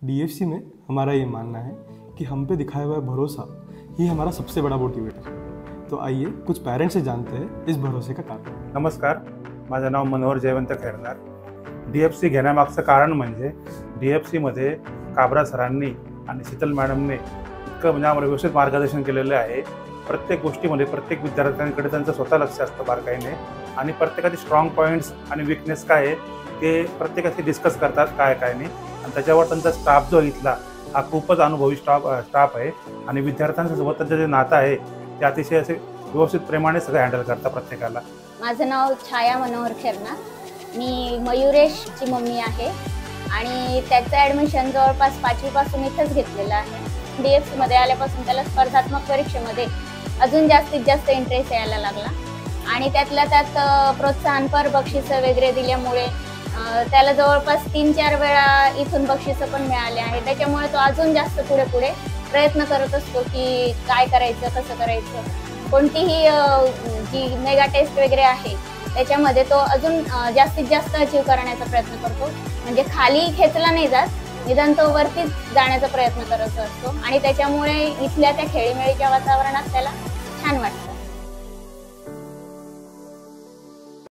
DFC में हमारा ये मानना है कि हम पे दिखाया हुआ भरोसा ही हमारा सबसे बड़ा मोटिवेटर है। तो आइए कुछ पेरेंट्स से जानते हैं इस भरोसे का कारण। नमस्कार, माझं नाव मनोहर जयवंत खैरनार। डीएफसी घेण्यामागचं कारण म्हणजे डीएफसीमध्ये काबरा सरांनी आणि शीतल मॅडमने इतकं म्हणजे आम्हाला व्यवस्थित मार्गदर्शन केलेलं आहे। प्रत्येक गोष्टीमध्ये प्रत्येक विद्यार्थ्यांकडे त्यांचं स्वतः लक्ष असतं बारकाईने आणि प्रत्येकाचे स्ट्रॉंग पॉईंट्स आणि वीकनेस काय आहे ते प्रत्येकाशी डिस्कस करतात काय नाही आणि त्याच्यावर त्यांचा स्टाफ जो इथला हा खूपच अनुभवी स्टाफ आहे आणि विद्यार्थ्यांसोबत त्यांचं जे नातं आहे ते अतिशय असे व्यवस्थित प्रेमाने सगळं हँडल करतात प्रत्येकाला। माझं नाव छाया मनोहर खैरनार, मी मयुरेशची मम्मी आहे आणि त्याचं ॲडमिशन जवळपास 5वी पासून इथंच घेतलेलं आहे। डीएफसी मध्ये आल्यापासून त्याला स्पर्धात्मक परीक्षेमध्ये अजून जास्तीत जास्त इंटरेस्ट यायला लागला आणि त्यातल्या त्यात प्रोत्साहनपर बक्षिसं वगैरे दिल्यामुळे त्याला जवळपास 3-4 वेळा इथून बक्षिसं पण मिळाले आहे। त्याच्यामुळे तो अजून जास्त पुढे प्रयत्न करत असतो की काय करायचं, कसं करायचं। कोणतीही जी मेगा टेस्ट वगैरे आहे त्याच्यामध्ये तो अजून जास्तीत जास्त अचीव करण्याचा प्रयत्न करतो, म्हणजे खाली खेचला नाही जात, निदान तो वरतीच जाण्याचा प्रयत्न करत असतो आणि त्याच्यामुळे इथल्या त्या खेळीमेळीच्या वातावरणात त्याला छान वाटतं।